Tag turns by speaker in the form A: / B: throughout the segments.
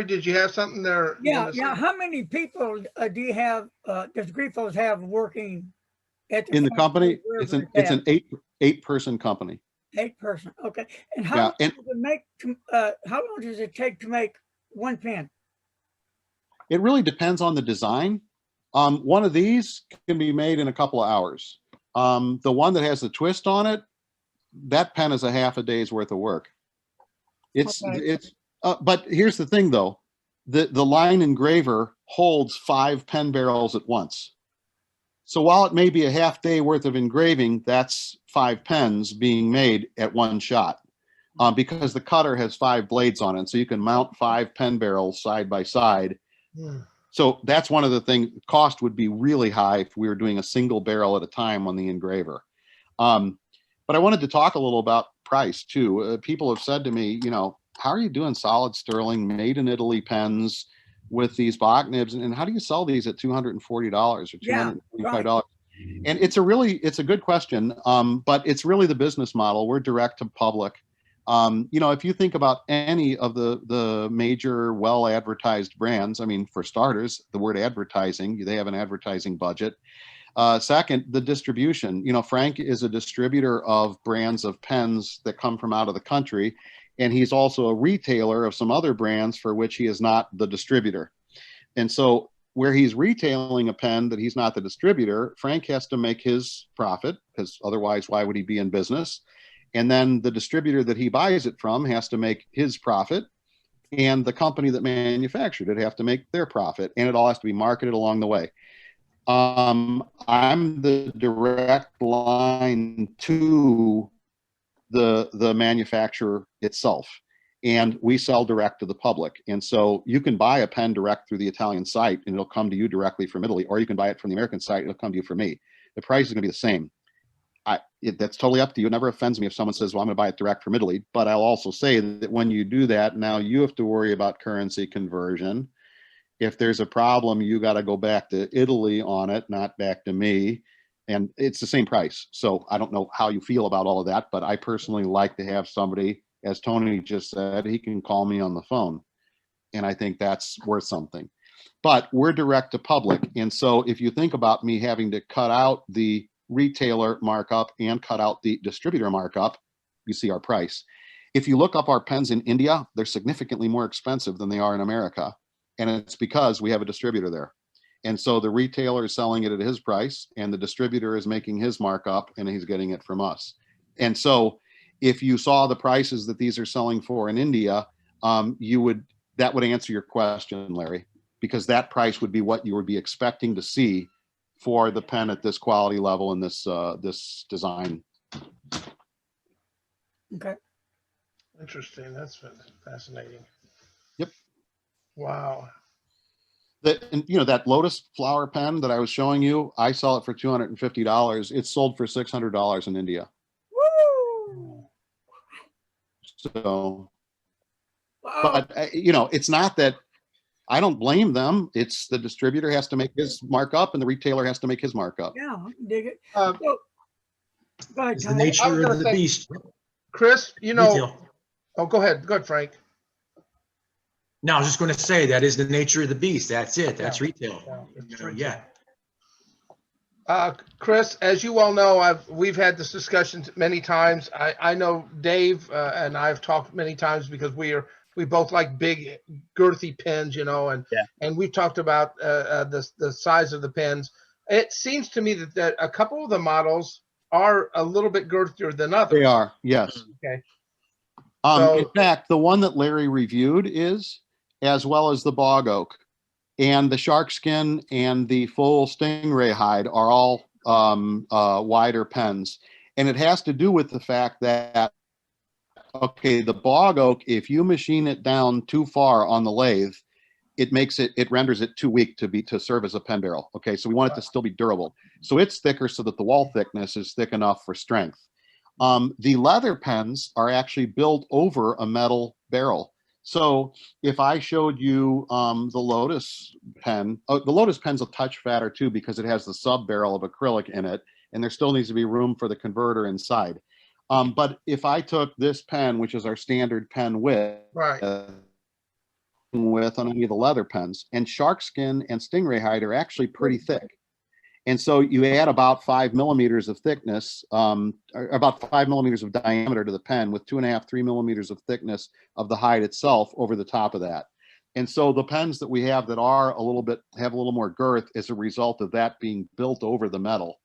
A: did you have something there?
B: Yeah, yeah. How many people do you have? Does Grifos have working at
C: In the company? It's an eight-person company.
B: 8-person. Okay. And how
C: Yeah,
B: long does it make? How long does it take to make one pen?
C: It really depends on the design. One of these can be made in a couple of hours. The one that has the twist on it, that pen is a half a day's worth of work. But here's the thing though, the line engraver holds 5 pen barrels at once. So while it may be a half day worth of engraving, that's 5 pens being made at one shot. Because the cutter has 5 blades on it, so you can mount 5 pen barrels side by side. So that's one of the things. Cost would be really high if we were doing a single barrel at a time on the engraver. But I wanted to talk a little about price too. People have said to me, you know, how are you doing solid sterling made in Italy pens with these Bach nibs, and how do you sell these at $240 or $225?
B: Yeah, right.
C: And it's a good question, but it's really the business model. We're direct to public. You know, if you think about any of the major well-advertised brands, I mean, for starters, the word advertising, they have an advertising budget. Second, the distribution. You know, Frank is a distributor of brands of pens that come from out of the country, and he's also a retailer of some other brands for which he is not the distributor. And so where he's retailing a pen that he's not the distributor, Frank has to make his profit, because otherwise why would he be in business? And then the distributor that he buys it from has to make his profit, and the company that manufactured it have to make their profit, and it all has to be marketed along the way. I'm the direct line to the manufacturer itself, and we sell direct to the public. And so you can buy a pen direct through the Italian site and it'll come to you directly from Italy, or you can buy it from the American site, it'll come to you from me. The price is going to be the same. That's totally up to you. It never offends me if someone says, well, I'm going to buy it direct from Italy. But I'll also say that when you do that, now you have to worry about currency conversion. If there's a problem, you got to go back to Italy on it, not back to me. And it's the same price. So I don't know how you feel about all of that, but I personally like to have somebody, as Tony just said, he can call me on the phone. And I think that's worth something. But we're direct to public. And so if you think about me having to cut out the retailer markup and cut out the distributor markup, you see our price. If you look up our pens in India, they're significantly more expensive than they are in America. And it's because we have a distributor there. And so the retailer is selling it at his price, and the distributor is making his markup, and he's getting it from us. And so if you saw the prices that these are selling for in India, that would answer your question, Larry, because that price would be what you would be expecting to see for the pen at this quality level and this design.
B: Okay.
A: Interesting. That's fascinating.
C: Yep.
A: Wow.
C: That lotus flower pen that I was showing you, I sell it for $250. It's sold for $600 in India.
B: Woo!
C: So,
B: Wow.
C: but it's not that I don't blame them. It's the distributor has to make his markup and the retailer has to make his markup.
B: Yeah, I can dig it.
D: It's the nature of the beast.
A: Chris,
D: Retail.
A: Oh, go ahead. Go ahead, Frank.
D: No, I was just going to say that is the nature of the beast. That's it. That's retail.
A: Yeah. Chris, as you well know, we've had this discussion many times. I know Dave and I've talked many times because we both like big, girthy pens, and we've talked about the size of the pens. It seems to me that a couple of the models are a little bit girthier than others.
C: They are, yes.
A: Okay.
C: In fact, the one that Larry reviewed is, as well as the bog oak, and the shark skin and the full stingray hide are all wider pens. And it has to do with the fact that, okay, the bog oak, if you machine it down too far on the lathe, it renders it too weak to serve as a pen barrel. Okay, so we want it to still be durable. So it's thicker so that the wall thickness is thick enough for strength. The leather pens are actually built over a metal barrel. So if I showed you the Lotus pen, the Lotus pen's a touch fatter too because it has the sub barrel of acrylic in it, and there still needs to be room for the converter inside. But if I took this pen, which is our standard pen width,
A: right,
C: with on any of the leather pens. And shark skin and stingray hide are actually pretty thick. And so you add about 5 millimeters of thickness, or about 5 millimeters of diameter to the pen with 2.5, 3 millimeters of thickness of the hide itself over the top of that. And so the pens that we have that are have a little more girth as a result of that being built over the metal.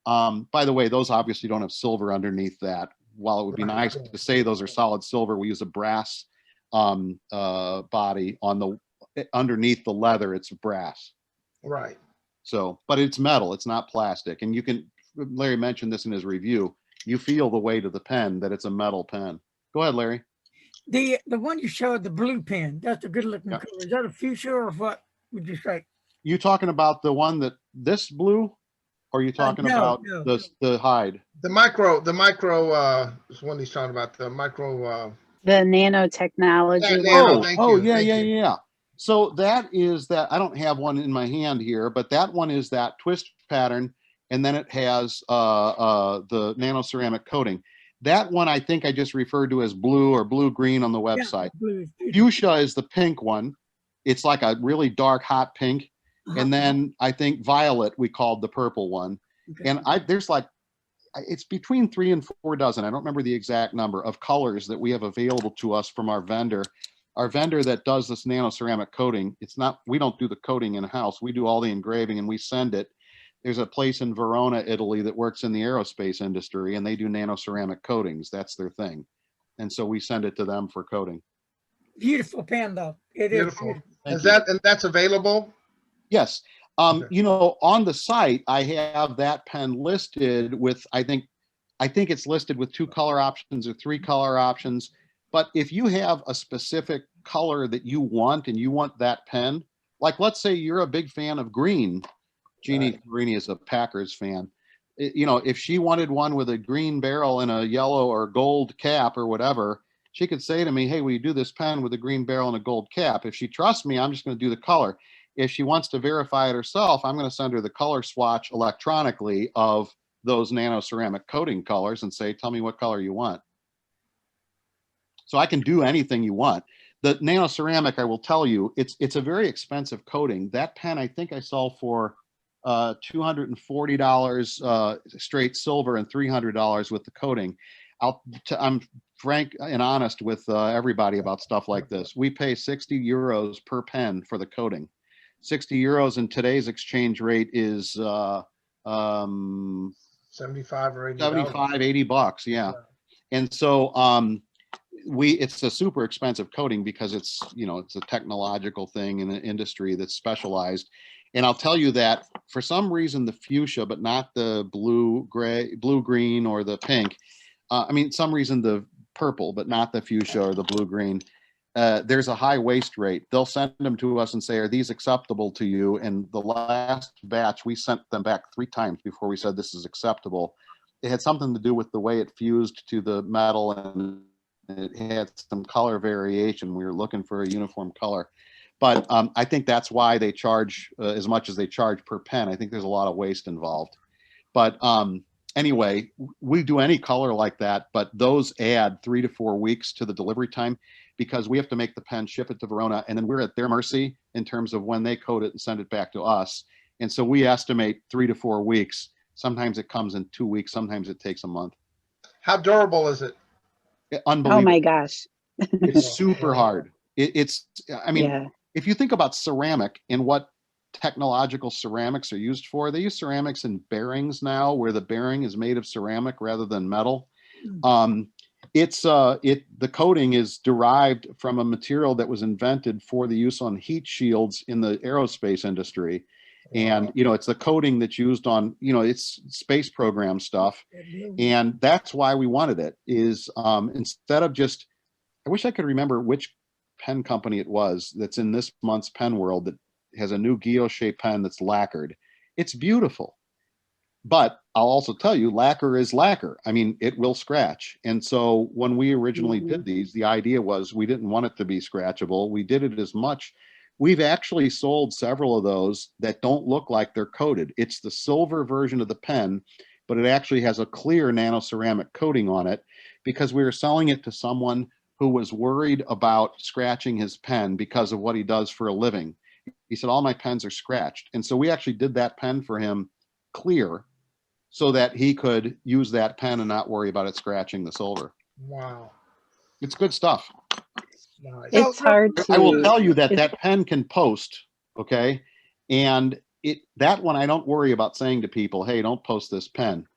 C: By the way, those obviously don't have silver underneath that. While it would be nice to say those are solid silver, we use a brass body on underneath the leather. It's brass.
A: Right.
C: So, but it's metal, it's not plastic. And you can, Larry mentioned this in his review, you feel the weight of the pen, that it's a metal pen. Go ahead, Larry.
B: The one you showed, the blue pen, that's a good looking color. Is that a fuchsia or what would you say?
C: You talking about the one this blue? Or are you talking about the hide?
A: The micro is one he's talking about, the micro.
E: The nanotechnology.
C: Yeah. So that is that. I don't have one in my hand here, but that one is that twist pattern, and then it has the nano ceramic coating. That one I think I just referred to as blue or blue-green on the website. Yeah, fuchsia is the pink one. It's like a really dark, hot pink. And then I think violet we called the purple one. Okay. And there's like, it's between 3 and 4 dozen. I don't remember the exact number of colors that we have available to us from our vendor. Our vendor that does this nano ceramic coating, we don't do the coating in house. We do all the engraving and we send it. There's a place in Verona, Italy that works in the aerospace industry and they do nano ceramic coatings. That's their thing. And so we send it to them for coating.
B: Beautiful pen though. It
A: beautiful. Is that, and that's available?
C: Yes. You know, on the site, I have that pen listed with, I think it's listed with 2 color options or 3 color options. But if you have a specific color that you want and you want that pen, like let's say you're a big fan of green, Jeannie Carini is a Packers fan. You know, if she wanted one with a green barrel and a yellow or gold cap or whatever, she could say to me, hey, will you do this pen with a green barrel and a gold cap? If she trusts me, I'm just going to do the color. If she wants to verify it herself, I'm going to send her the color swatch electronically of those nano ceramic coating colors and say, tell me what color you want. So I can do anything you want. The nano ceramic, I will tell you, it's a very expensive coating. That pen, I think I saw for $240 straight silver and $300 with the coating. I'm frank and honest with everybody about stuff like this. We pay 60 euros per pen for the coating. 60 euros in today's exchange rate is
A: 75 or 80
C: 75, 80 bucks. Yeah. And so it's a super expensive coating because it's, you know, it's a technological thing in an industry that's specialized. And I'll tell you that for some reason, the fuchsia, but not the blue green or the pink. I mean, some reason the purple, but not the fuchsia or the blue green. There's a high waste rate. They'll send them to us and say, are these acceptable to you? And the last batch, we sent them back 3 times before we said this is acceptable. It had something to do with the way it fused to the metal and it had some color variation. We were looking for a uniform color. But I think that's why they charge as much as they charge per pen. I think there's a lot of waste involved. But anyway, we do any color like that, but those add 3 to 4 weeks to the delivery time because we have to make the pen, ship it to Verona, and then we're at their mercy in terms of when they code it and send it back to us. And so we estimate 3 to 4 weeks. Sometimes it comes in 2 weeks. Sometimes it takes a month.
A: How durable is it?
C: Unbelievable.
E: Oh my gosh.
C: It's super hard. I mean,
E: yeah.
C: If you think about ceramic and what technological ceramics are used for, they use ceramics in bearings now where the bearing is made of ceramic rather than metal. The coating is derived from a material that was invented for the use on heat shields in the aerospace industry. And, you know, it's the coating that's used on, you know, it's space program stuff. And that's why we wanted it is instead of just, I wish I could remember which pen company it was that's in this month's Pen World that has a new Guilloche pen that's lacquered. It's beautiful. But I'll also tell you, lacquer is lacquer. I mean, it will scratch. And so when we originally did these, the idea was we didn't want it to be scratchable. We did it as much. We've actually sold several of those that don't look like they're coated. It's the silver version of the pen, but it actually has a clear nano ceramic coating on it because we were selling it to someone who was worried about scratching his pen because of what he does for a living. He said, all my pens are scratched. And so we actually did that pen for him clear so that he could use that pen and not worry about it scratching the silver.
A: Wow.
C: It's good stuff.
A: Nice.
E: It's hard
C: I will
E: to,
C: tell you that
E: it's-
C: that pen can post, okay? And that one I don't worry about saying to people, hey, don't post this pen,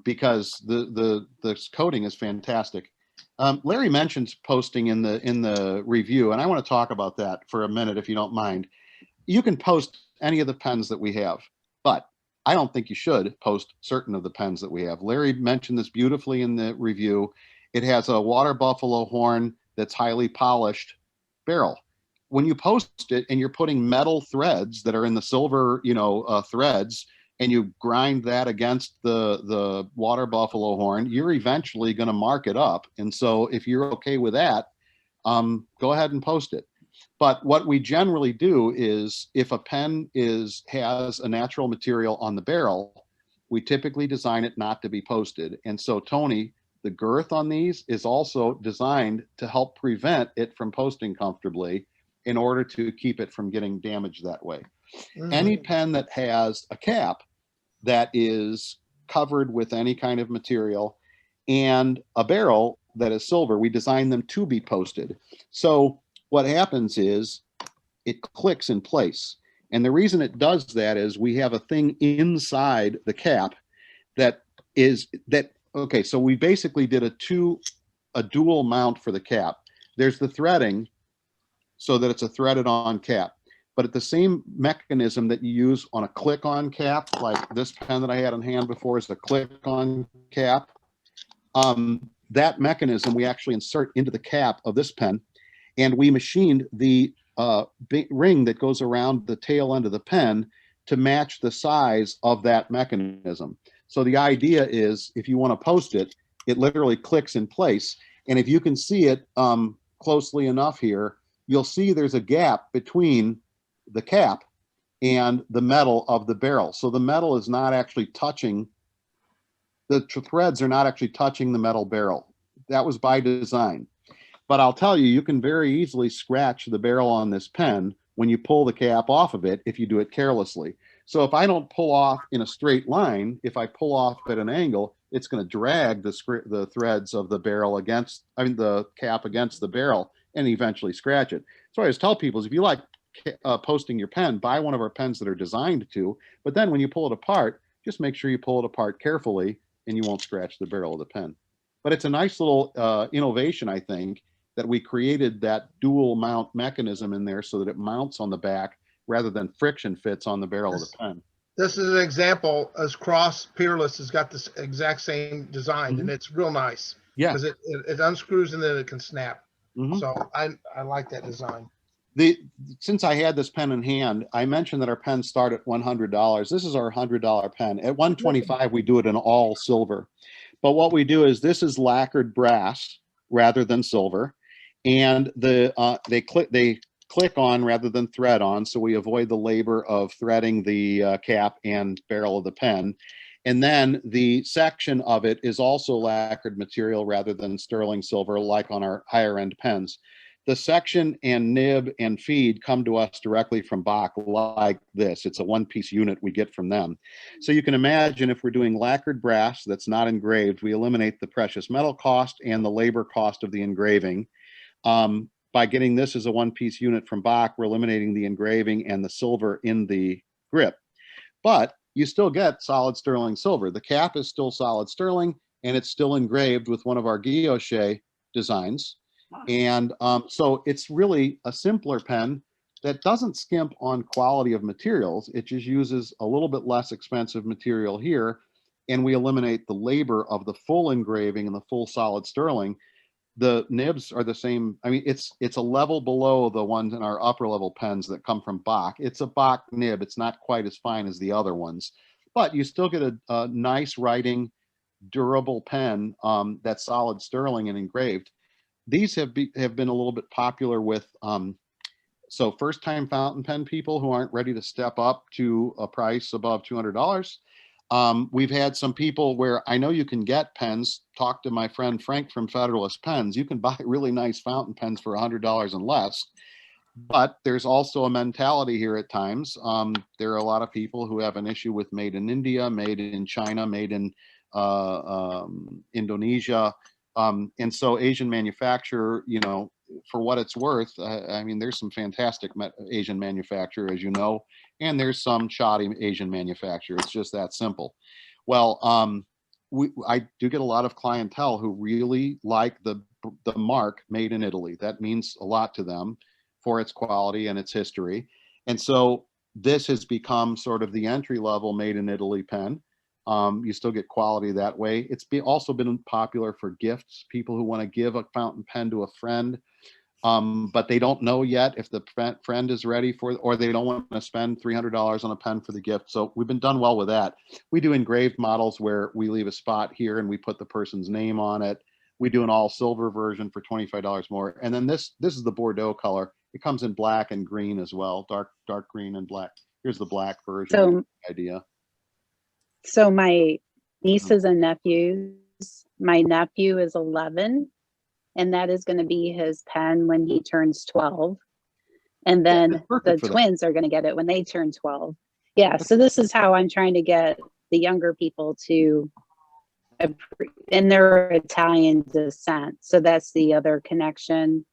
C: because the coating is fantastic. Larry mentions posting in the review, and I want to talk about that for a minute if you don't mind. You can post any of the pens that we have, but I don't think you should post certain of the pens that we have. Larry mentioned this beautifully in the review. It has a water buffalo horn that's highly polished barrel. When you post it and you're putting metal threads that are in the silver, threads, and you grind that against the water buffalo horn, you're eventually going to mark it up. And so if you're okay with that, go ahead and post it. But what we generally do is if a pen has a natural material on the barrel, we typically design it not to be posted. And so, Tony, the girth on these is also designed to help prevent it from posting comfortably in order to keep it from getting damaged that way. Any pen that has a cap that is covered with any kind of material and a barrel that is silver, we design them to be posted. So what happens is it clicks in place. And the reason it does that is we have a thing inside the cap okay, so we basically did a dual mount for the cap. There's the threading so that it's a threaded on cap. But at the same mechanism that you use on a click-on cap, like this pen that I had in hand before is a click-on cap, that mechanism we actually insert into the cap of this pen, and we machined the ring that goes around the tail end of the pen to match the size of that mechanism. So the idea is if you want to post it, it literally clicks in place. And if you can see it closely enough here, you'll see there's a gap between the cap and the metal of the barrel. So the metal is not actually touching, the threads are not actually touching the metal barrel. That was by design. But I'll tell you, you can very easily scratch the barrel on this pen when you pull the cap off of it if you do it carelessly. So if I don't pull off in a straight line, if I pull off at an angle, it's going to drag the threads of the barrel the cap against the barrel and eventually scratch it. So I always tell people is if you like posting your pen, buy one of our pens that are designed to, but then when you pull it apart, just make sure you pull it apart carefully and you won't scratch the barrel of the pen. But it's a nice little innovation, I think, that we created that dual mount mechanism in there so that it mounts on the back rather than friction fits on the barrel of the pen.
A: This is an example, as Cross Peerless has got this exact same design, and it's real nice.
C: Yeah.
A: Because it unscrews and then it can snap.
C: Mm-hmm.
A: So I like that design.
C: Since I had this pen in hand, I mentioned that our pens start at $100. This is our $100 pen. At $125, we do it in all silver. But what we do is this is lacquered brass rather than silver, and they click on rather than thread on, so we avoid the labor of threading the cap and barrel of the pen. And then the section of it is also lacquered material rather than sterling silver, like on our higher end pens. The section and nib and feed come to us directly from Bach like this. It's a one-piece unit we get from them. So you can imagine if we're doing lacquered brass that's not engraved, we eliminate the precious metal cost and the labor cost of the engraving. By getting this as a one-piece unit from Bach, we're eliminating the engraving and the silver in the grip. But you still get solid sterling silver. The cap is still solid sterling, and it's still engraved with one of our guilloche designs. And so it's really a simpler pen that doesn't skimp on quality of materials. It just uses a little bit less expensive material here, and we eliminate the labor of the full engraving and the full solid sterling. The nibs are the same. I mean, it's a level below the ones in our upper level pens that come from Bach. It's a Bach nib. It's not quite as fine as the other ones, but you still get a nice writing, durable pen that's solid sterling and engraved. These have been a little bit popular with so first time fountain pen people who aren't ready to step up to a price above $200. We've had some people where I know you can get pens. Talk to my friend Frank from Federalist Pens. You can buy really nice fountain pens for $100 and less. But there's also a mentality here at times. There are a lot of people who have an issue with made in India, made in China, made in Indonesia. And so Asian manufacturer, you know, for what it's worth, I mean, there's some fantastic Asian manufacturer, as you know, and there's some shoddy Asian manufacturer. It's just that simple. Well, I do get a lot of clientele who really like the mark made in Italy. That means a lot to them for its quality and its history. And so this has become sort of the entry level made in Italy pen. You still get quality that way. It's also been popular for gifts, people who want to give a fountain pen to a friend, but they don't know yet if the friend is ready for, or they don't want to spend $300 on a pen for the gift. So we've been done well with that. We do engraved models where we leave a spot here and we put the person's name on it. We do an all silver version for $25 more. And then this is the Bordeaux color. It comes in black and green as well, dark green and black. Here's the black version.
E: So,
C: idea.
E: So my nieces and nephews, my nephew is 11, and that is going to be his pen when he turns 12. And then the twins are going to get it when they turn 12. Yeah, so this is how I'm trying to get the younger people to, and they're Italian descent. So that's the other connection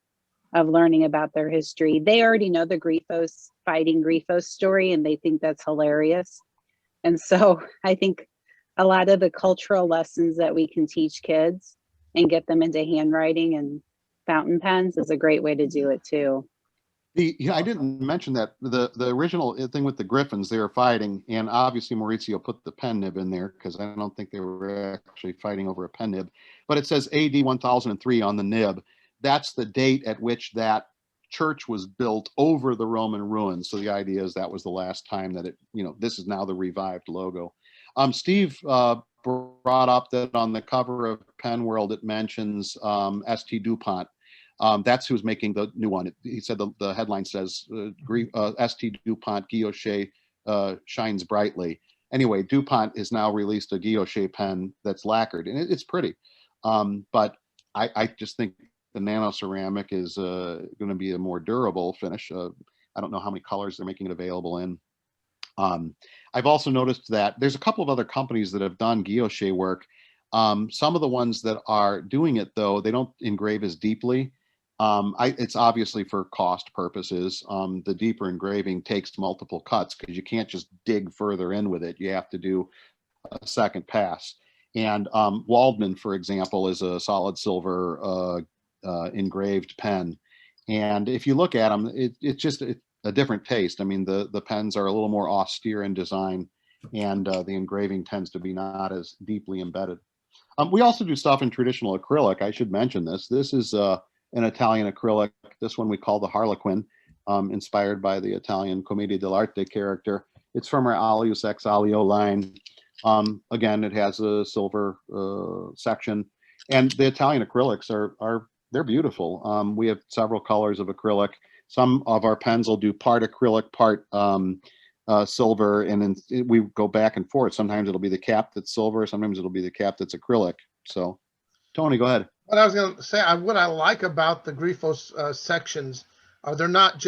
E: of learning about their history. They already know the Grifos, fighting Grifos story, and they think that's hilarious. And so I think a lot of the cultural lessons that we can teach kids and get them into handwriting and fountain pens is a great way to do it too.
C: I didn't mention that the original thing with the Griffins, they were fighting, and obviously Maurizio put the pen nib in there because I don't think they were actually fighting over a pen nib, but it says AD 1003 on the nib. That's the date at which that church was built over the Roman ruins. So the idea is that was the last time that it, you know, this is now the revived logo. Steve brought up that on the cover of Pen World, it mentions ST DuPont. That's who's making the new one. He said the headline says ST DuPont Guilloche shines brightly. Anyway, DuPont has now released a Guilloche pen that's lacquered, and it's pretty. But I just think the nano ceramic is going to be a more durable finish. I don't know how many colors they're making it available in. I've also noticed that there's a couple of other companies that have done guilloche work. Some of the ones that are doing it, though, they don't engrave as deeply. It's obviously for cost purposes. The deeper engraving takes multiple cuts because you can't just dig further in with it. You have to do a second pass. And Waldman, for example, is a solid silver engraved pen. And if you look at them, it's just a different taste. I mean, the pens are a little more austere in design, and the engraving tends to be not as deeply embedded. We also do stuff in traditional acrylic. I should mention this. This is an Italian acrylic. This one we call the Harlequin, inspired by the Italian Commedia dell'arte character. It's from our Alius Ex Alio line. Again, it has a silver section, and the Italian acrylics they're beautiful. We have several colors of acrylic. Some of our pens will do part acrylic, part silver, and then we go back and forth. Sometimes it'll be the cap that's silver, sometimes it'll be the cap that's acrylic. So, Tony, go ahead.
A: What I was going to say, what I like about the Grifos sections are they're not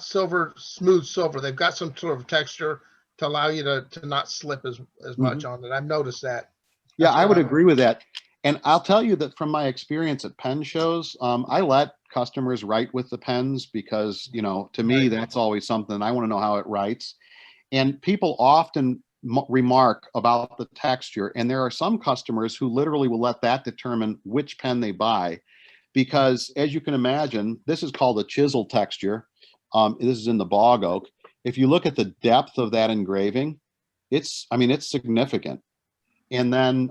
A: silver, smooth silver. They've got some sort of texture to allow you to not slip as much on it. I've noticed that.
C: Yeah, I would agree with that. And I'll tell you that from my experience at pen shows, I let customers write with the pens because, you know, to me, that's always something. I want to know how it writes. And people often remark about the texture. And there are some customers who literally will let that determine which pen they buy. Because as you can imagine, this is called a chisel texture. This is in the bog oak. If you look at the depth of that engraving, it's significant. And then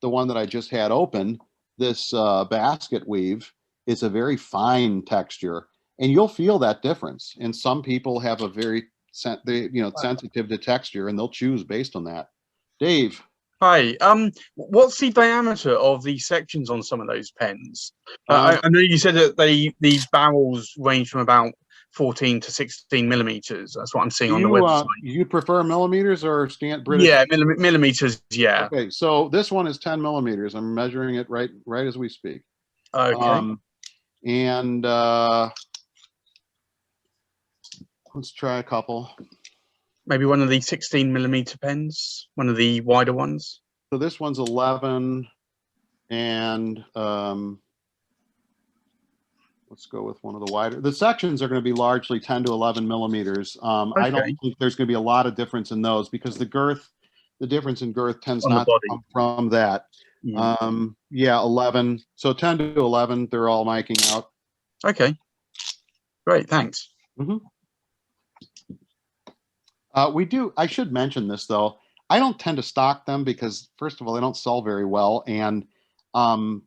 C: the one that I just had open, this basket weave, is a very fine texture, and you'll feel that difference. And some people have a very sensitive to texture, and they'll choose based on that. Dave.
F: Hi. What's the diameter of the sections on some of those pens? I know you said that the barrels range from about 14 to 16 millimeters. That's what I'm seeing on the website.
C: You prefer millimeters or British?
F: Yeah, millimeters. Yeah.
C: Okay, so this one is 10 millimeters. I'm measuring it right as we speak.
F: Okay.
C: And let's try a couple.
F: Maybe one of the 16 millimeter pens, one of the wider ones.
C: So this one's 11, and let's go with one of the wider. The sections are going to be largely 10 to 11 millimeters. I don't think there's going to be a lot of difference in those because the difference in girth tends not to come from that. Yeah, 11. So 10 to 11, they're all miking out.
F: Okay. Great, thanks.
C: I should mention this though. I don't tend to stock them because first of all, they don't sell very well. And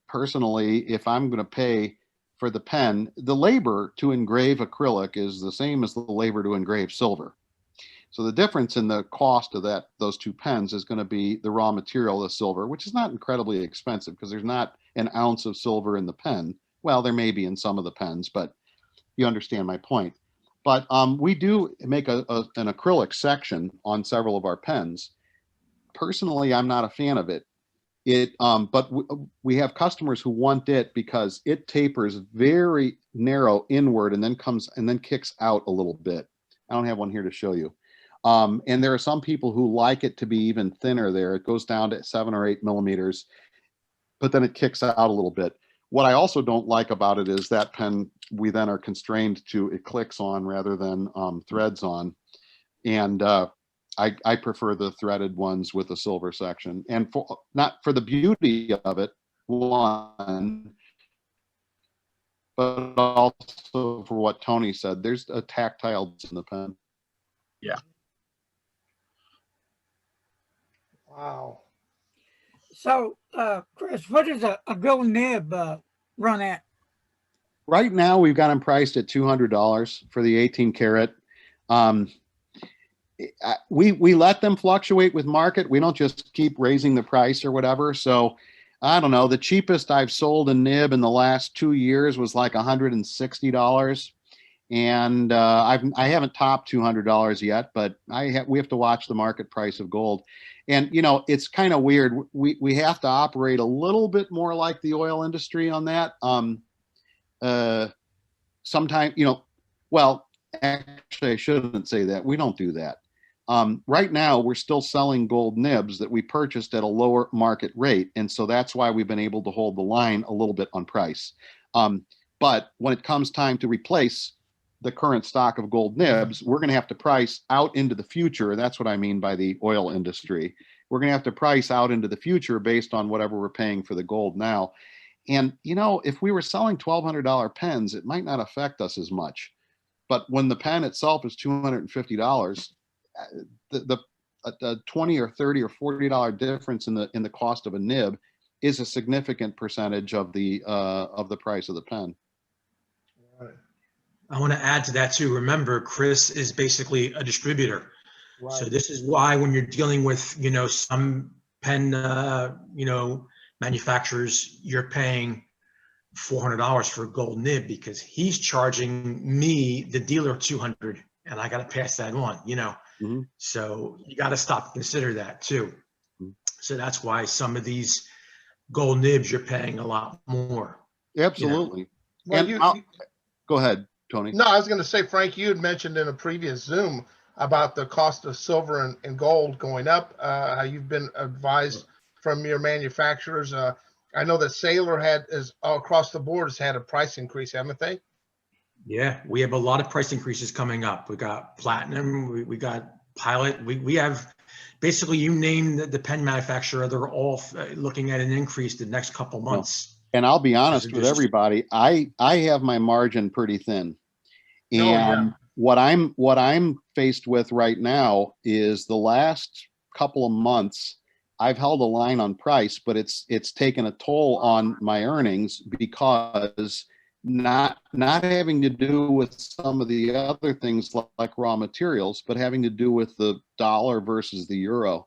C: personally, if I'm going to pay for the pen, the labor to engrave acrylic is the same as the labor to engrave silver. So the difference in the cost of those two pens is going to be the raw material, the silver, which is not incredibly expensive because there's not an ounce of silver in the pen. Well, there may be in some of the pens, but you understand my point. But we do make an acrylic section on several of our pens. Personally, I'm not a fan of it. But we have customers who want it because it tapers very narrow inward and then kicks out a little bit. I don't have one here to show you. And there are some people who like it to be even thinner there. It goes down to 7 or 8 millimeters, but then it kicks out a little bit. What I also don't like about it is that pen, we then are constrained to, it clicks on rather than threads on. And I prefer the threaded ones with a silver section. And not for the beauty of it, one, but also for what Tony said, there's a tactile in the pen.
F: Yeah.
A: Wow.
B: So, Chris, what does a gold nib run at?
C: Right now, we've got them priced at $200 for the 18 karat. We let them fluctuate with market. We don't just keep raising the price or whatever. So I don't know. The cheapest I've sold a nib in the last 2 years was like $160. And I haven't topped $200 yet, but we have to watch the market price of gold. And, you know, it's kind of weird. We have to operate a little bit more like the oil industry on that. Sometimes, you know, well, actually, I shouldn't say that. We don't do that. Right now, we're still selling gold nibs that we purchased at a lower market rate. And so that's why we've been able to hold the line a little bit on price. But when it comes time to replace the current stock of gold nibs, we're going to have to price out into the future. That's what I mean by the oil industry. We're going to have to price out into the future based on whatever we're paying for the gold now. And, you know, if we were selling $1,200 pens, it might not affect us as much. But when the pen itself is $250, the $20 or $30 or $40 difference in the cost of a nib is a significant percentage of the price of the pen.
D: I want to add to that too. Remember, Chris is basically a distributor. Right. So this is why when you're dealing with, you know, some pen, you know, manufacturers, you're paying $400 for a gold nib because he's charging me, the dealer, $200, and I got to pass that on, you know. So you got to stop and consider that too. So that's why some of these gold nibs you're paying a lot more.
C: Absolutely.
A: You know?
C: And go ahead, Tony.
A: No, I was going to say, Frank, you had mentioned in a previous Zoom about the cost of silver and gold going up. How you've been advised from your manufacturers. I know that Sailor is all across the board has had a price increase, haven't they? Yeah, we have a lot of price increases coming up. We got Platinum, we got Pilot. We have basically, you name the pen manufacturer, they're all looking at an increase the next couple months.
C: And I'll be honest with everybody, I have my margin pretty thin. And what I'm faced with right now is the last couple of months, I've held a line on price, but it's taken a toll on my earnings because not having to do with some of the other things like raw materials, but having to do with the dollar versus the euro.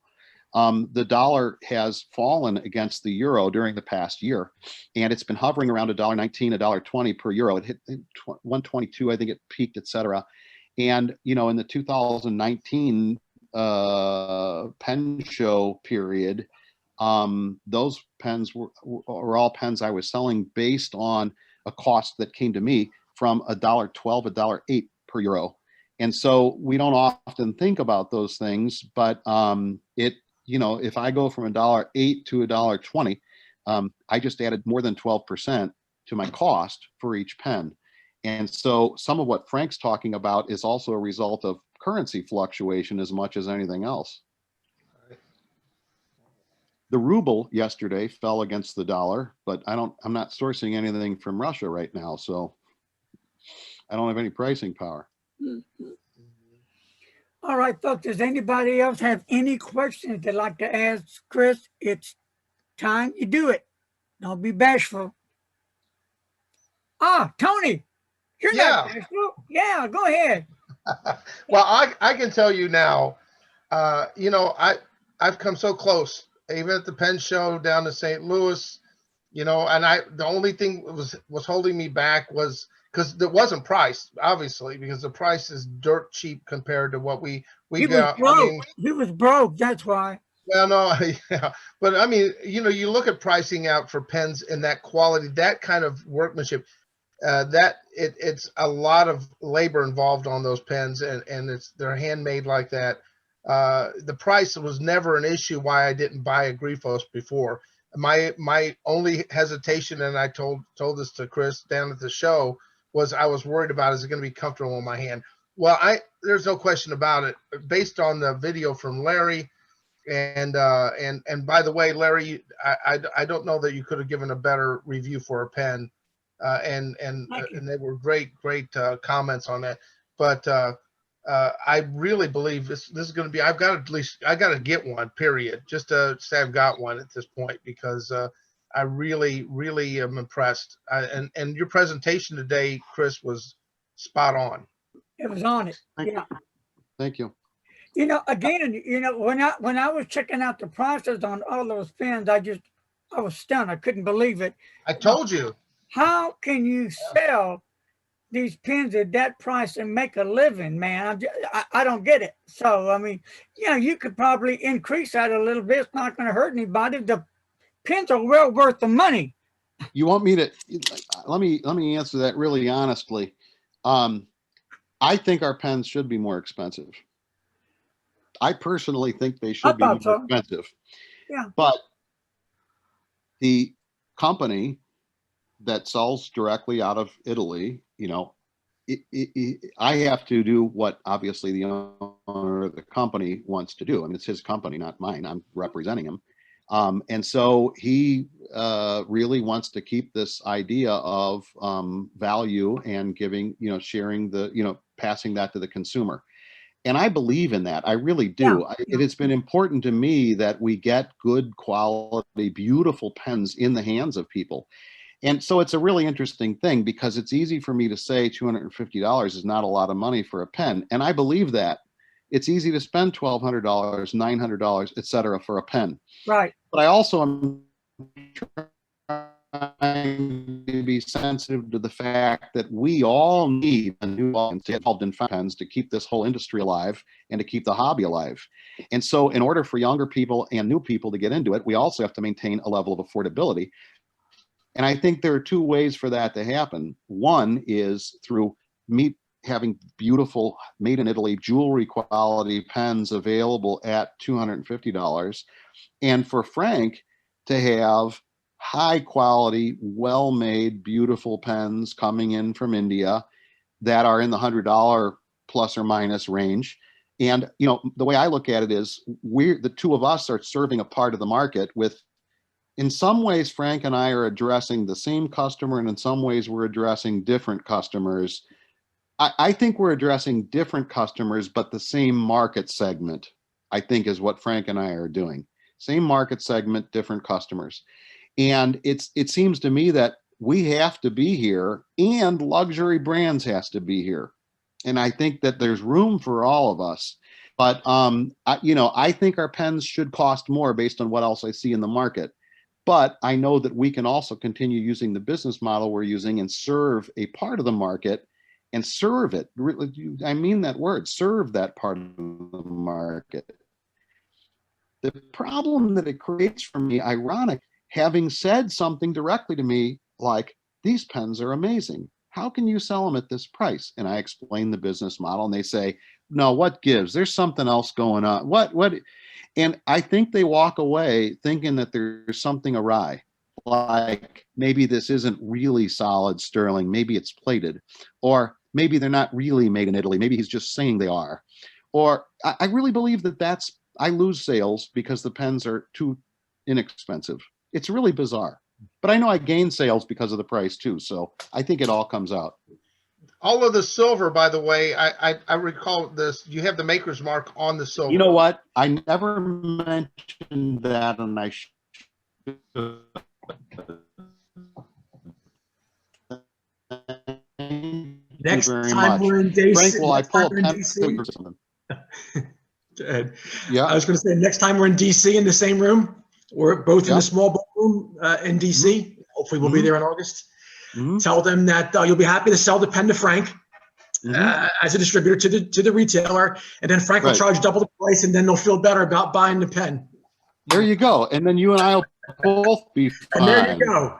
C: The dollar has fallen against the euro during the past year, and it's been hovering around $1.19, $1.20 per euro. It hit 122, I think it peaked, etc. And in the 2019 pen show period, those pens were all pens I was selling based on a cost that came to me from $1.12, $1.08 per euro. And so we don't often think about those things, but if I go from $1.08 to $1.20, I just added more than 12% to my cost for each pen. And so some of what Frank's talking about is also a result of currency fluctuation as much as anything else. The ruble yesterday fell against the dollar, but I'm not sourcing anything from Russia right now, so I don't have any pricing power.
B: All right, folks, does anybody else have any questions they'd like to ask Chris? It's time you do it. Don't be bashful. Tony, you're not bashful. Yeah, go ahead.
A: Well, I can tell you now, I've come so close, even at the pen show down in St. Louis, and the only thing was holding me back was because it wasn't priced, obviously, because the price is dirt cheap compared to what we got.
B: He was broke. That's why.
A: Well, no, yeah, but I mean, you look at pricing out for pens in that quality, that kind of workmanship, it's a lot of labor involved on those pens, and they're handmade like that. The price was never an issue why I didn't buy a Grifos before. My only hesitation, and I told this to Chris down at the show, was I was worried about, is it going to be comfortable in my hand? Well, there's no question about it. Based on the video from Larry, and by the way, Larry, I don't know that you could have given a better review for a pen, and they were great comments on that. But I really believe this is going to be. I got to get one. Period. Just to say I've got one at this point, because I really am impressed. And your presentation today, Chris, was spot on.
B: It was on it.
C: Thank you.
B: Again, when I was checking out the prices on all those pens, I was stunned. I couldn't believe it.
A: I told you.
B: How can you sell these pens at that price and make a living, man? I don't get it. So, I mean, you could probably increase that a little bit. It's not going to hurt anybody. The pens are well worth the money.
C: You want me to, let me answer that really honestly. I think our pens should be more expensive. I personally think they should be more expensive.
B: Yeah.
C: But the company that sells directly out of Italy, I have to do what obviously the owner of the company wants to do. I mean, it's his company, not mine. I'm representing him. And so he really wants to keep this idea of value and giving, sharing passing that to the consumer. And I believe in that. I really do. It has been important to me that we get good quality, beautiful pens in the hands of people. And so it's a really interesting thing, because it's easy for me to say $250 is not a lot of money for a pen. And I believe that. It's easy to spend $1,200, $900, et cetera, for a pen.
B: Right.
C: But I also am trying to be sensitive to the fact that we all need a new audience to get involved in pens to keep this whole industry alive and to keep the hobby alive. And so in order for younger people and new people to get into it, we also have to maintain a level of affordability. And I think there are two ways for that to happen. One is through having beautiful made in Italy jewelry quality pens available at $250, and for Frank to have high quality, well-made, beautiful pens coming in from India that are in the $100 plus or minus range. And the way I look at it is the two of us are serving a part of the market with, in some ways, Frank and I are addressing the same customer, and in some ways we're addressing different customers. I think we're addressing different customers, but the same market segment, I think, is what Frank and I are doing. Same market segment, different customers. And it seems to me that we have to be here, and luxury brands has to be here. And I think that there's room for all of us. But I think our pens should cost more based on what else I see in the market. But I know that we can also continue using the business model we're using and serve a part of the market and serve it. I mean that word, serve that part of the market. The problem that it creates for me, ironic, having said something directly to me like, these pens are amazing. How can you sell them at this price? And I explain the business model and they say, no, what gives? There's something else going on. What? And I think they walk away thinking that there's something awry. Like maybe this isn't really solid sterling. Maybe it's plated. Or maybe they're not really made in Italy. Maybe he's just saying they are. Or I really believe that I lose sales because the pens are too inexpensive. It's really bizarre. But I know I gain sales because of the price too. So I think it all comes out.
A: All of the silver, by the way, I recall this. You have the maker's mark on the silver.
C: You know what? I never mentioned that, and I should.
D: Next time we're in DC.
C: Frank, will I pull a pen?
D: Go ahead.
C: Yeah.
D: I was going to say, next time we're in DC in the same room, or both in the small ballroom in DC. Hopefully we'll be there in August. Tell them that you'll be happy to sell the pen to Frank as a distributor to the retailer, and then Frank will charge double the price, and then they'll feel better about buying the pen.
C: There you go, and then you and I will both be fine.
D: And there you go.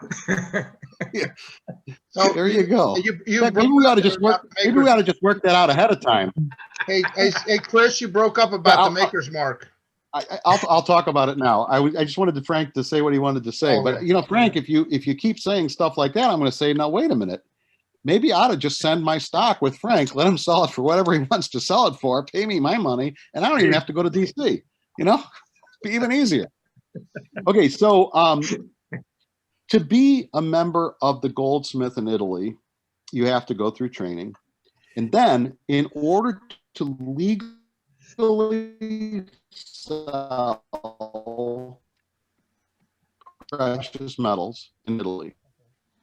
A: So
C: there you go.
A: Maybe
C: we ought to just work. Maybe we ought to just work that out ahead of time.
A: Hey, Chris, you broke up about the maker's mark.
C: I'll talk about it now. I just wanted Frank to say what he wanted to say. But Frank, if you keep saying stuff like that, I'm going to say, now wait a minute. Maybe I ought to just send my stock with Frank, let him sell it for whatever he wants to sell it for, pay me my money, and I don't even have to go to DC. Be even easier. Okay, so to be a member of the Goldsmith in Italy, you have to go through training, and then in order to legally sell precious metals in Italy,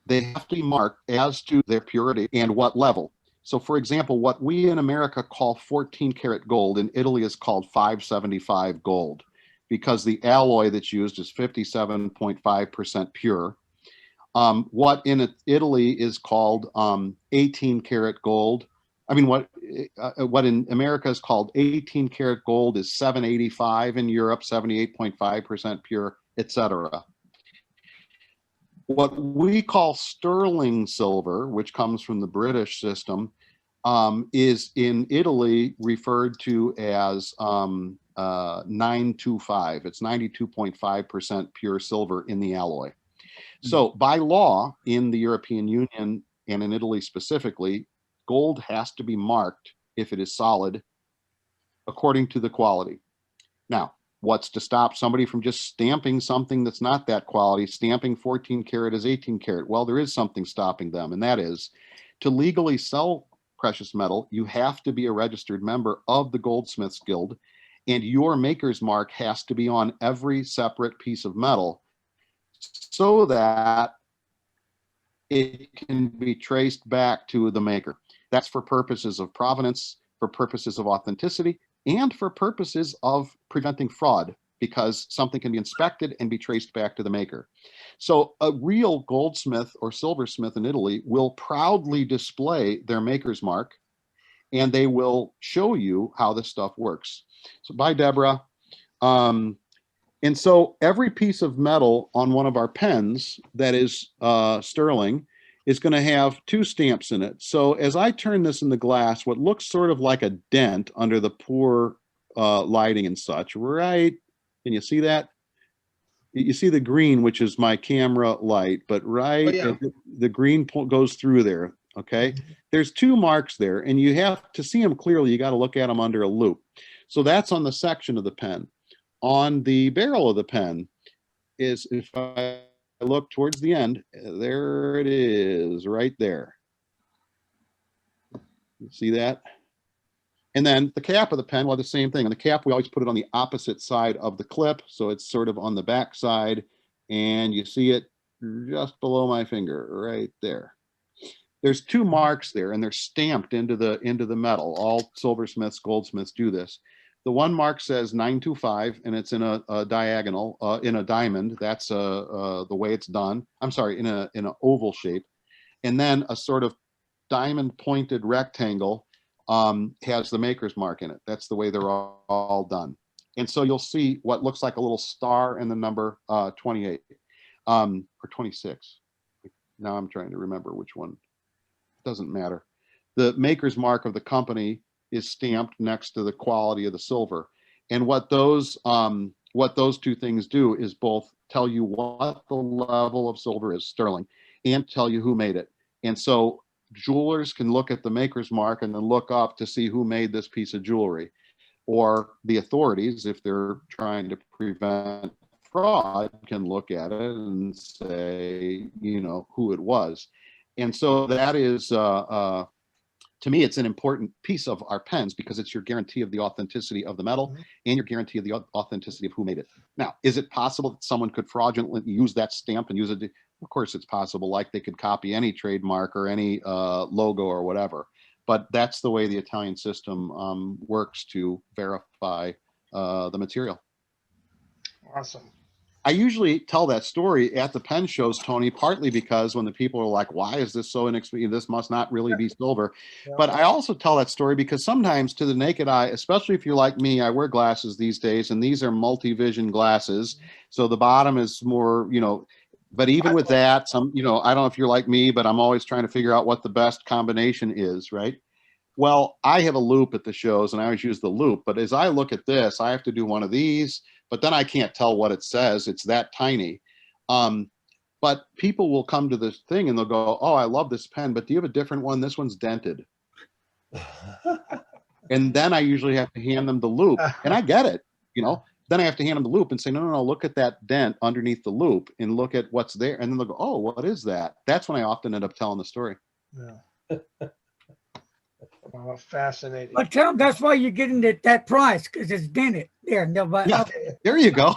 C: they have to be marked as to their purity and what level. So for example, what we in America call 14 karat gold in Italy is called 575 gold, because the alloy that's used is 57.5% pure. What in Italy is called 18 karat gold. I mean, what in America is called 18 karat gold is 785 in Europe, 78.5% pure, etc. What we call sterling silver, which comes from the British system, is in Italy referred to as 925. It's 92.5% pure silver in the alloy. So by law in the European Union and in Italy specifically, gold has to be marked if it is solid according to the quality. Now, what's to stop somebody from just stamping something that's not that quality, stamping 14 karat as 18 karat? Well, there is something stopping them, and that is to legally sell precious metal, you have to be a registered member of the Goldsmiths Guild, and your maker's mark has to be on every separate piece of metal so that it can be traced back to the maker. That's for purposes of provenance, for purposes of authenticity, and for purposes of preventing fraud, because something can be inspected and be traced back to the maker. So a real goldsmith or silversmith in Italy will proudly display their maker's mark, and they will show you how this stuff works. So bye, Deborah. And so every piece of metal on one of our pens that is sterling is going to have two stamps in it. So as I turn this in the glass, what looks sort of like a dent under the poor lighting and such, right? Can you see that? You see the green, which is my camera light, but the green goes through there, okay? There's two marks there, and you have to see them clearly. You got to look at them under a loop. So that's on the section of the pen. On the barrel of the pen is, if I look towards the end, there it is, right there. You see that? And then the cap of the pen, well, the same thing. On the cap, we always put it on the opposite side of the clip, so it's sort of on the back side, and you see it just below my finger, right there. There's two marks there, and they're stamped into the metal. All silversmiths, goldsmiths do this. The one mark says 925, and it's in a diagonal, in a diamond. That's the way it's done. I'm sorry, in an oval shape. And then a sort of diamond pointed rectangle has the maker's mark in it. That's the way they're all done. And so you'll see what looks like a little star and the number 28 or 26. Now I'm trying to remember which one. Doesn't matter. The maker's mark of the company is stamped next to the quality of the silver. And what those two things do is both tell you what the level of silver is, sterling, and tell you who made it. And so jewelers can look at the maker's mark and then look up to see who made this piece of jewelry. Or the authorities, if they're trying to prevent fraud, can look at it and say, you know, who it was. And so that is, to me, it's an important piece of our pens because it's your guarantee of the authenticity of the metal and your guarantee of the authenticity of who made it. Now, is it possible that someone could fraudulently use that stamp and use it? Of course, it's possible, like they could copy any trademark or any logo or whatever. But that's the way the Italian system works to verify the material.
A: Awesome.
C: I usually tell that story at the pen shows, Tony, partly because when the people are like, why is this so inexpensive? This must not really be silver.
A: Yeah.
C: But I also tell that story because sometimes to the naked eye, especially if you're like me, I wear glasses these days, and these are multi-vision glasses. So the bottom is more, you know, but even with that, some, you know, I don't know if you're like me, but I'm always trying to figure out what the best combination is, right? Well, I have a loop at the shows and I always use the loop, but as I look at this, I have to do one of these, but then I can't tell what it says. It's that tiny. But people will come to this thing and they'll go, oh, I love this pen, but do you have a different one? This one's dented. And then I usually have to hand them the loop, and I get it, you know. Then I have to hand them the loop and say, no, look at that dent underneath the loop and look at what's there. And then they'll go, oh, what is that? That's when I often end up telling the story.
A: Yeah. Oh, fascinating.
B: But tell them that's why you're getting that price, because it's dented there.
C: Yeah, there you go.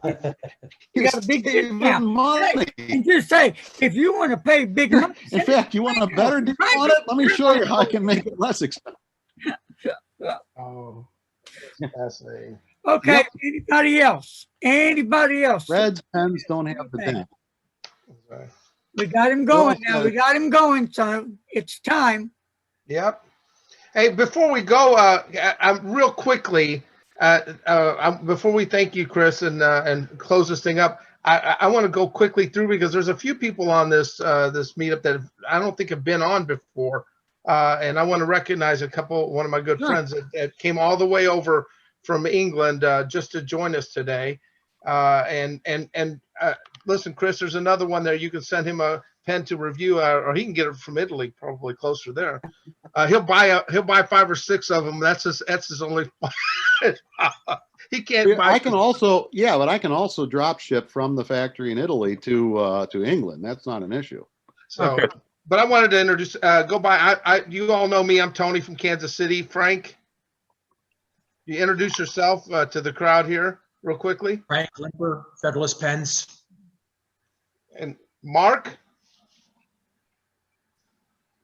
B: You got a big discount.
C: Money.
B: And just say, if you want to pay big money.
C: In fact, you want a better deal on it? Let me show you how I can make it less expensive.
A: Oh, fascinating.
B: Okay,
C: Yep.
B: Anybody else? Anybody else?
C: Reds pens don't have the dent.
B: We got him going now. We got him going, so it's time.
A: Yep. Hey, before we go, real quickly, before we thank you, Chris, and close this thing up, I want to go quickly through because there's a few people on this this meetup that I don't think have been on before, and I want to recognize one of my good friends that came all the way over from England just to join us today. Listen, Chris, there's another one there. You can send him a pen to review, or he can get it from Italy, probably closer there. He'll buy 5 or 6 of them. That's his only. He can't buy.
C: I can also drop ship from the factory in Italy to England. That's not an issue.
A: So, okay. But I wanted to introduce. Go by. You all know me. I'm Tony from Kansas City. Frank, you introduce yourself to the crowd here real quickly.
D: Frank Limper, Federalist Pens.
A: And Mark.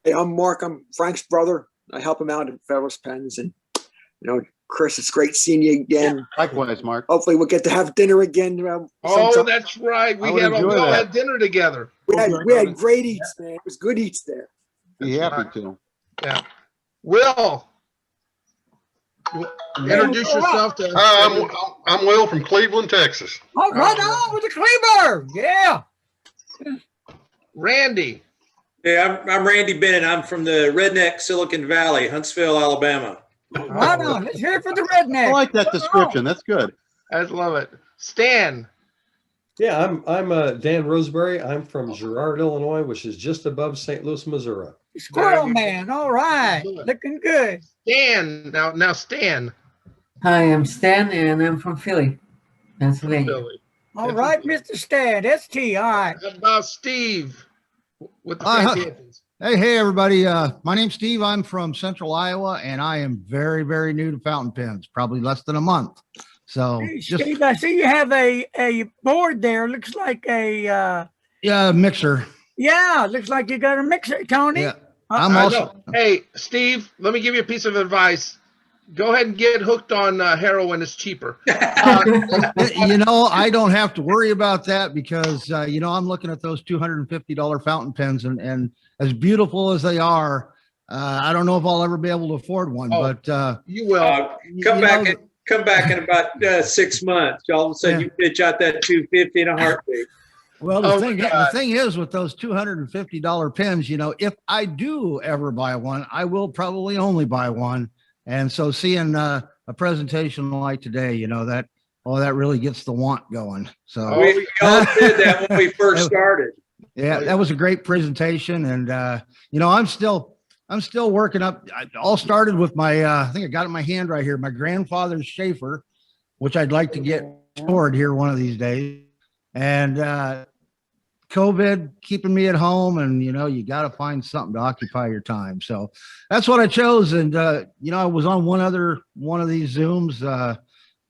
G: Hey, I'm Mark. I'm Frank's brother. I help him out at Federalist Pens. And, you know, Chris, it's great seeing you again.
C: Likewise, Mark.
G: Hopefully we'll get to have dinner again.
A: Oh, that's right. We had dinner together.
G: We had great eats, man. It was good eats there.
C: Be happy to.
A: Yeah. Will, introduce yourself to.
H: I'm Will from Cleveland, Texas.
B: Oh, right on with the Cleaver. Yeah.
A: Randy.
I: Yeah, I'm Randy Bennett. I'm from the redneck Silicon Valley, Huntsville, Alabama.
B: Right on. Let's hear it for the redneck.
C: I like that description. That's good.
A: I love it. Stan.
J: Yeah, I'm Dan Roseberry. I'm from Girard, Illinois, which is just above St. Louis, Missouri.
B: Squirrel man. All right. Looking good.
A: Stan. Now Stan.
K: Hi, I'm Stan, and I'm from Philly, Pennsylvania.
B: All right, Mr. Stan. ST. All right.
A: How about Steve? With the
L: Hey, everybody. My name's Steve. I'm from Central Iowa, and I am very, very new to fountain pens, probably less than a month. So
B: hey, Steve, I see you have a board there. Looks like a
L: mixer.
B: Yeah, looks like you got a mixer, Tony.
L: Yeah. I'm also.
A: Hey, Steve, let me give you a piece of advice. Go ahead and get hooked on heroin. It's cheaper.
L: You know, I don't have to worry about that because, you know, I'm looking at those $250 fountain pens and as beautiful as they are, I don't know if I'll ever be able to afford one, but
A: you will.
I: Come back in about 6 months. All of a sudden, you pitch out that 250 in a heartbeat.
L: Well, the thing is with those $250 pens, you know, if I do ever buy one, I will probably only buy one. And so seeing a presentation like today, you know, that really gets the want going. So
I: we all did that when we first started.
L: Yeah, that was a great presentation. And, you know, I'm still working up. I all started with my, I think I got it in my hand right here, my grandfather's Schaefer, which I'd like to get stored here one of these days. And COVID keeping me at home, and you know, you got to find something to occupy your time. So that's what I chose. And you know, I was on one of these Zooms,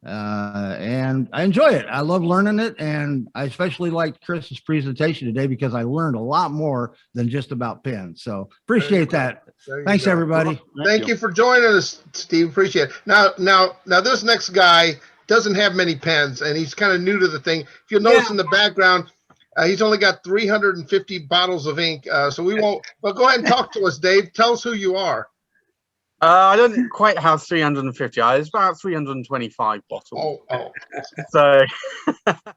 L: and I enjoy it. I love learning it, and I especially liked Chris's presentation today because I learned a lot more than just about pens. So appreciate that. Thanks, everybody.
A: Thank you for joining us, Steve. Appreciate it. Now, this next guy doesn't have many pens, and he's kind of new to the thing. If you'll notice in the background, he's only got 350 bottles of ink, so we won't. But go ahead and talk to us, Dave. Tell us who you are.
F: I don't quite have 350. It's about 325 bottles.
A: Oh.
F: So, but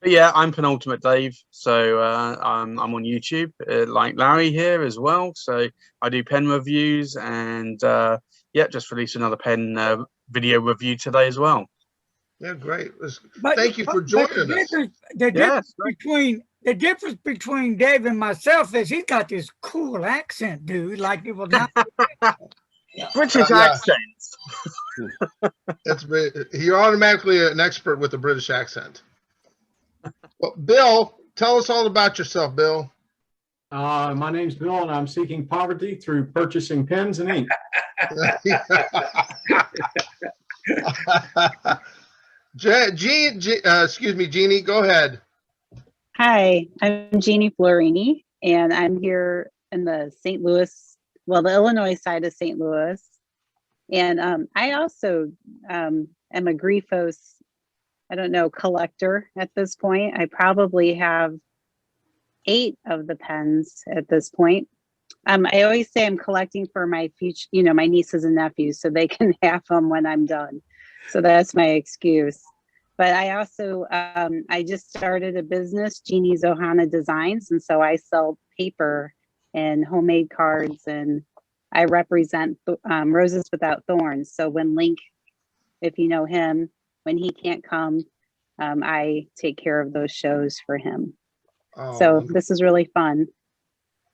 F: yeah, I'm Penultimate Dave. So I'm on YouTube, like Larry here as well. So I do pen reviews, and yeah, just released another pen video review today as well.
A: Yeah, great. Thank you for joining us.
B: The difference between Dave and myself is he's got this cool accent, dude. Like it was not
F: British accent.
A: You're automatically an expert with a British accent. Well, Bill, tell us all about yourself, Bill.
M: My name's Bill, and I'm seeking poverty through purchasing pens and ink.
A: Jeannie, go ahead.
E: Hi, I'm Jeannie Florini, and I'm here in the St. Louis, well, the Illinois side of St. Louis. And I also am a Grifos, I don't know, collector at this point. I probably have 8 of the pens at this point. I always say I'm collecting for my future, you know, my nieces and nephews, so they can have them when I'm done. So that's my excuse. But I also, I just started a business, Jeannie's Ohana Designs. And so I sell paper and homemade cards, and I represent Roses Without Thorns. So when Link, if you know him, when he can't come, I take care of those shows for him. So this is really fun.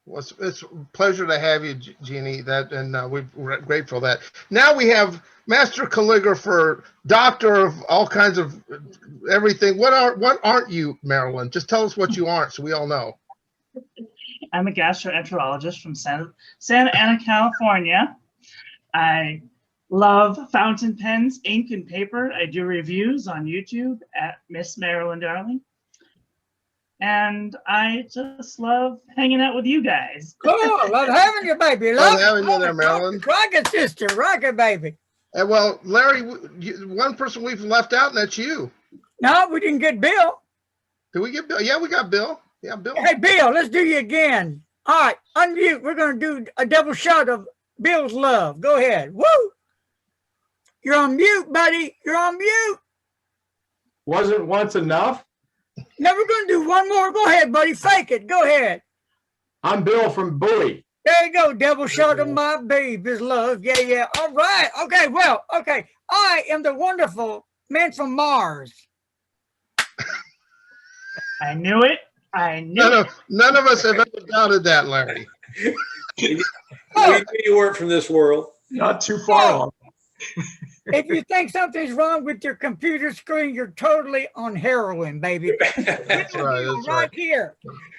A: Well, it's a pleasure to have you, Jeannie. We're grateful that now we have master calligrapher, doctor of all kinds of everything. What aren't you, Marilyn? Just tell us what you aren't, so we all know.
N: I'm a gastroenterologist from Santa Ana, California. I love fountain pens, ink, and paper. I do reviews on YouTube at Miss Marilyn Darling. And I just love hanging out with you guys.
B: Cool. Love having you, baby.
A: Love having you there, Marilyn.
B: Rocket sister. Rocket baby.
A: And well, Larry, one person we've left out, and that's you.
B: No, we didn't get Bill.
A: Did we get Bill? Yeah, we got Bill. Yeah, Bill.
B: Hey, Bill, let's do you again. All right, unmute. We're going to do a double shot of Bill's love. Go ahead. Woo! You're on mute, buddy. You're on mute.
M: Wasn't once enough?
B: Now we're going to do one more. Go ahead, buddy. Fake it. Go ahead.
M: I'm Bill from Bowie.
B: There you go. Double shot of my baby's love. Yeah, yeah. All right. Okay, well, okay. I am the wonderful man from Mars.
N: I knew it. I knew
A: none of us have ever doubted that, Larry.
I: You weren't from this world.
M: Not too far off.
B: If you think something's wrong with your computer screen, you're totally on heroin, baby.
A: That's right. That's right
B: here.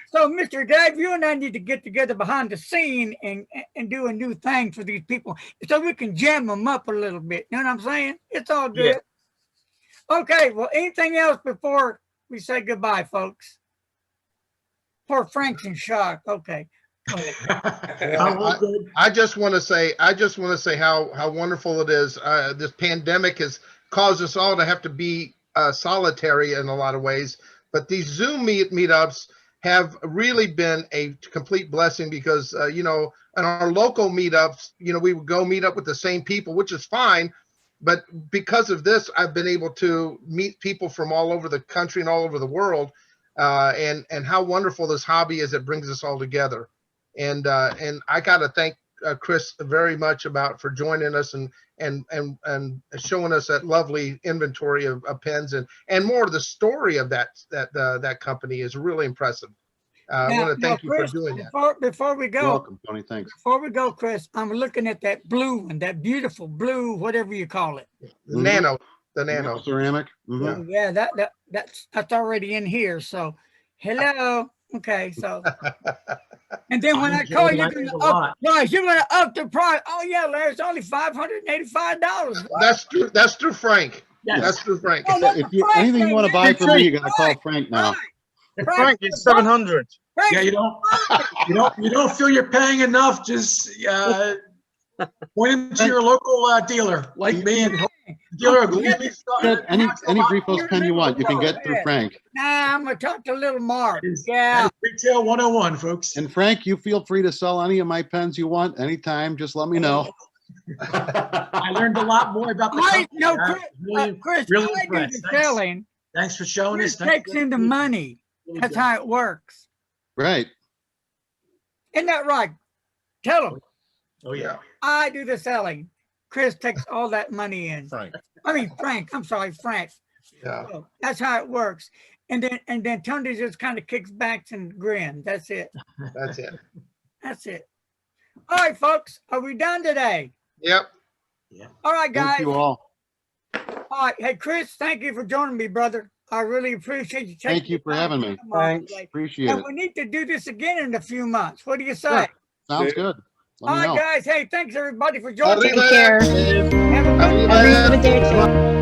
B: So, Mr. Dave, you and I need to get together behind the scene and do a new thing for these people so we can jam them up a little bit. You know what I'm saying? It's all good. Yeah. Okay, well, anything else before we say goodbye, folks? Poor Frank's in shock. Okay.
A: I just want to say how wonderful it is. This pandemic has caused us all to have to be solitary in a lot of ways, but these Zoom meetups have really been a complete blessing because you know, in our local meetups, you know, we would go meet up with the same people, which is fine. But because of this, I've been able to meet people from all over the country and all over the world, and how wonderful this hobby is. It brings us all together, and I got to thank Chris very much for joining us and showing us that lovely inventory of pens and more of the story of that company is really impressive. I want to thank you
B: Chris,
A: for doing that.
B: Before we go,
C: You're welcome, Tony. Thanks.
B: Before we go, Chris, I'm looking at that blue one, that beautiful blue, whatever you call it.
A: The nano
C: ceramic.
B: Yeah, that's already in here. So, hello. Okay, so. And then when I call you, you're gonna up the price. Oh yeah, Larry, it's only $585.
A: That's through Frank. Yes. That's through Frank.
B: Oh,
C: anything you want to buy from me, you got to call Frank now.
F: Frank, it's 700.
D: Yeah, you don't feel you're paying enough. Just point him to your local dealer, like me, and dealer.
C: Any Grifos pen you want, you can get through Frank.
B: Nah, I'm gonna talk to little Mark. Yeah.
D: Retail 101, folks.
C: And Frank, you feel free to sell any of my pens you want anytime. Just let me know.
D: I learned a lot more about the company.
B: No, Chris,
D: really
B: I do the selling.
D: Thanks for showing us.
B: Chris takes in the money. That's how it works.
C: Right.
B: Isn't that right? Tell him.
D: Oh yeah.
B: I do the selling. Chris takes all that money in.
L: Frank.
B: I'm sorry, Frank.
A: Yeah.
B: So that's how it works. And then Tony just kind of kicks back and grins. That's it.
A: That's it.
B: That's it. All right, folks. Are we done today?
A: Yep.
D: Yeah.
B: All right, guys.
C: Thank you all.
B: All right. Hey, Chris, thank you for joining me, brother. I really appreciate you.
C: Thank you for having me.
B: Thanks.
C: Appreciate
B: and
C: it.
B: we need to do this again in a few months. What do you say?
C: Sure. Sounds good.
B: All right, guys. Hey, thanks everybody for joining.
E: Take care.
B: Have a good day.